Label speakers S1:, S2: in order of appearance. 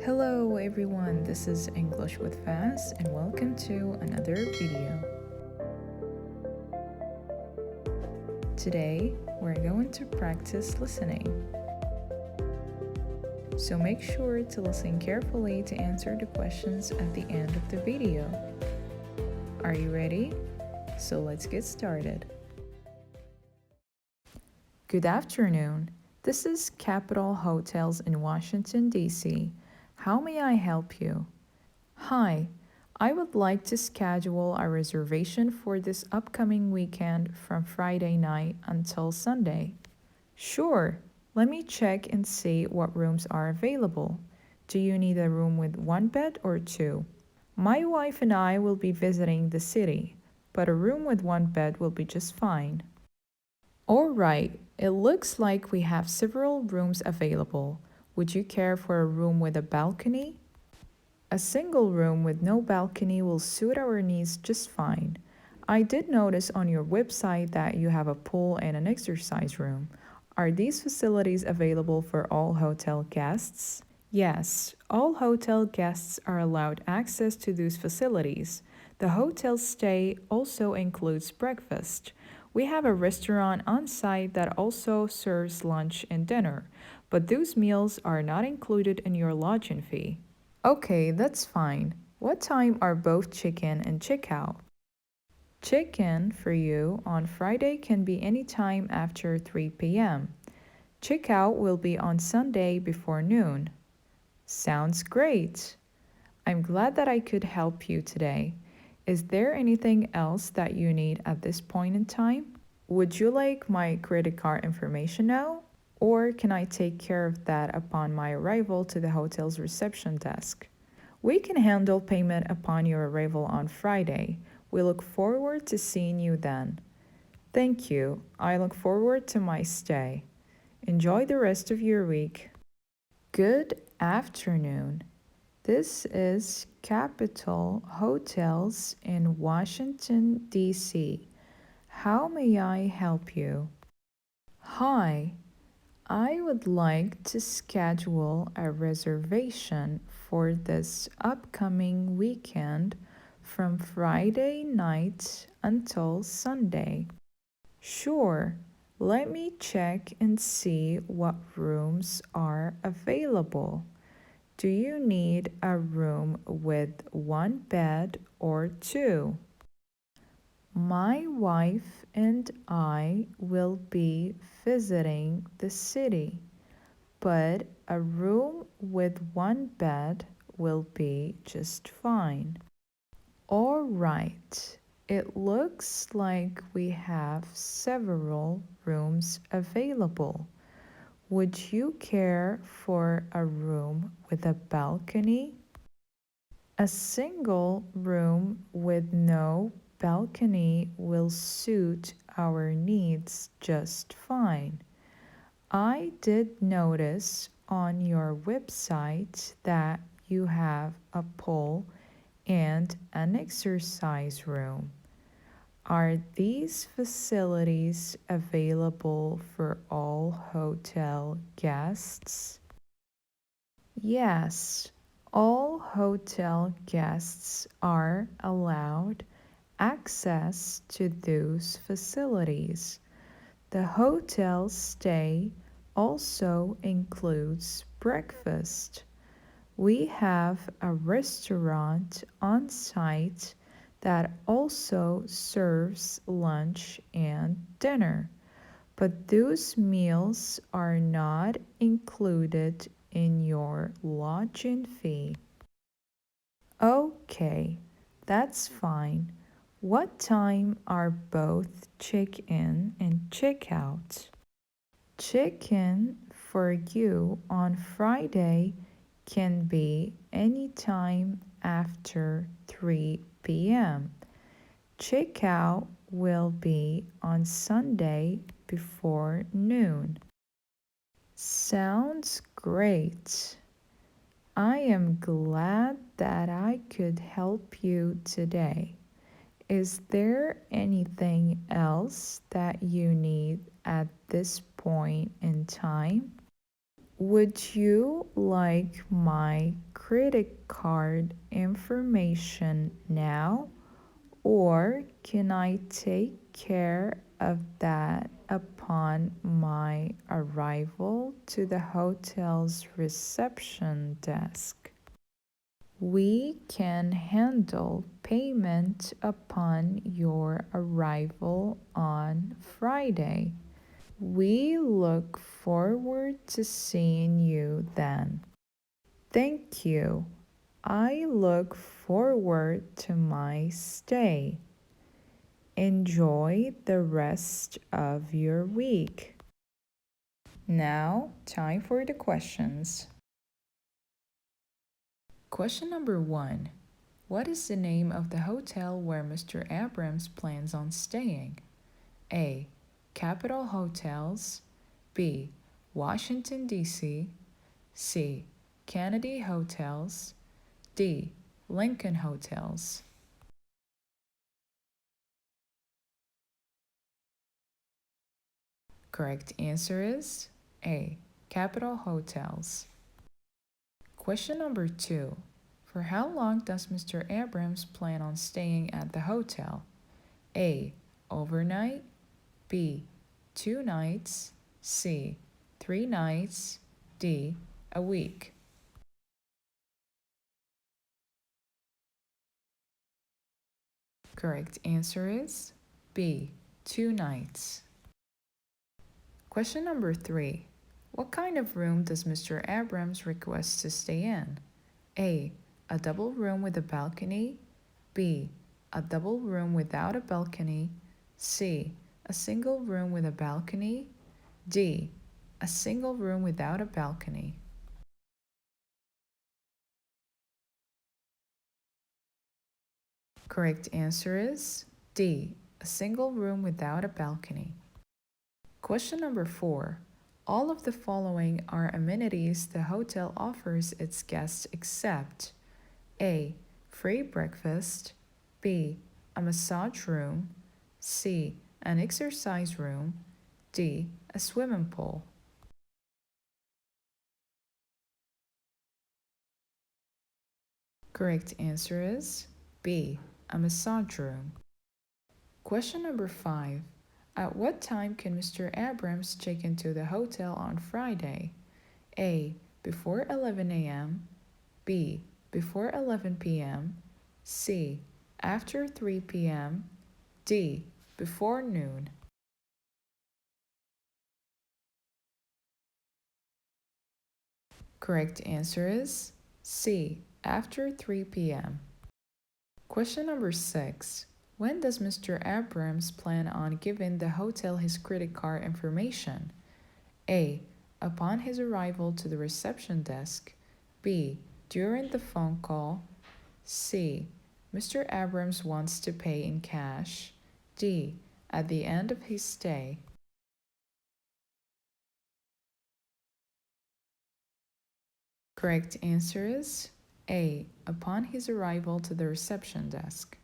S1: Hello everyone, this is English with Faz and welcome to another video. Today we're going to practice listening. So make sure to listen carefully to answer the questions at the end of the video. Are you ready? So let's get started. Good afternoon. This is Capitol Hotels in Washington, D.C. How may I help you? Hi, I would like to schedule a reservation for this upcoming weekend from Friday night until Sunday. Sure, let me check and see what rooms are available. Do you need a room with one bed or two? My wife and I will be visiting the city, but a room with one bed will be just fine. All right, it looks like we have several rooms available. Would you care for a room with a balcony? A single room with no balcony will suit our needs just fine. I did notice on your website that you have a pool and an exercise room. Are these facilities available for all hotel guests? Yes, all hotel guests are allowed access to those facilities. The hotel stay also includes breakfast. We have a restaurant on site that also serves lunch and dinner, but those meals are not included in your lodging fee. Okay, that's fine. What time are both check-in and check-out? Check-in for you on Friday can be any time after 3 p.m. Check-out will be on Sunday before noon. Sounds great. I'm glad that I could help you today. Is there anything else that you need at this point in time? Would you like my credit card information now? Or can I take care of that upon my arrival to the hotel's reception desk? We can handle payment upon your arrival on Friday. We look forward to seeing you then. Thank you. I look forward to my stay. Enjoy the rest of your week. Good afternoon. This is Capitol Hotels in Washington, D.C. How may I help you? Hi, I would like to schedule a reservation for this upcoming weekend from Friday night until Sunday. Sure, let me check and see what rooms are available. Do you need a room with one bed or two? My wife and I will be visiting the city, but a room with one bed will be just fine. All right, it looks like we have several rooms available. Would you care for a room with a balcony? A single room with no balcony will suit our needs just fine. I did notice on your website that you have a pool and an exercise room. Are these facilities available for all hotel guests? Yes, all hotel guests are allowed access to those facilities. The hotel stay also includes breakfast. We have a restaurant on site that also serves lunch and dinner, but those meals are not included in your lodging fee. Okay, that's fine. What time are both check-in and check-out? Check-in for you on Friday can be any time after 3 p.m. Check-out will be on Sunday before noon. Sounds great. I am glad that I could help you today. Is there anything else that you need at this point in time? Would you like my credit card information now, or can I take care of that upon my arrival to the hotel's reception desk? We can handle payment upon your arrival on Friday. We look forward to seeing you then. Thank you. I look forward to my stay. Enjoy the rest of your week. Now, time for the questions. Question number 1. What is the name of the hotel where Mr. Abrams plans on staying? A. Capitol Hotels. B. Washington, D.C. C. Kennedy Hotels. D. Lincoln Hotels. Correct answer is A. Capitol Hotels. Question number 2. For how long does Mr. Abrams plan on staying at the hotel? A. Overnight. B. 2 nights. C. 3 nights. D. A week. Correct answer is B. 2 nights. Question number 3. What kind of room does Mr. Abrams request to stay in? A. A double room with a balcony. B. A double room without a balcony. C. A single room with a balcony. D. A single room without a balcony. Correct answer is D. A single room without a balcony. Question number 4. All of the following are amenities the hotel offers its guests except A. Free breakfast. B. A massage room. C. An exercise room. D. A swimming pool. Correct answer is B. A massage room. Question number 5. At what time can Mr. Abrams check into the hotel on Friday? A. Before 11 a.m. B. Before 11 p.m. C. After 3 p.m. D. Before noon. Correct answer is C. After 3 p.m. Question number 6. When does Mr. Abrams plan on giving the hotel his credit card information? A. Upon his arrival to the reception desk. B. During the phone call. C. Mr. Abrams wants to pay in cash. D. At the end of his stay. Correct answer is A. Upon his arrival to the reception desk.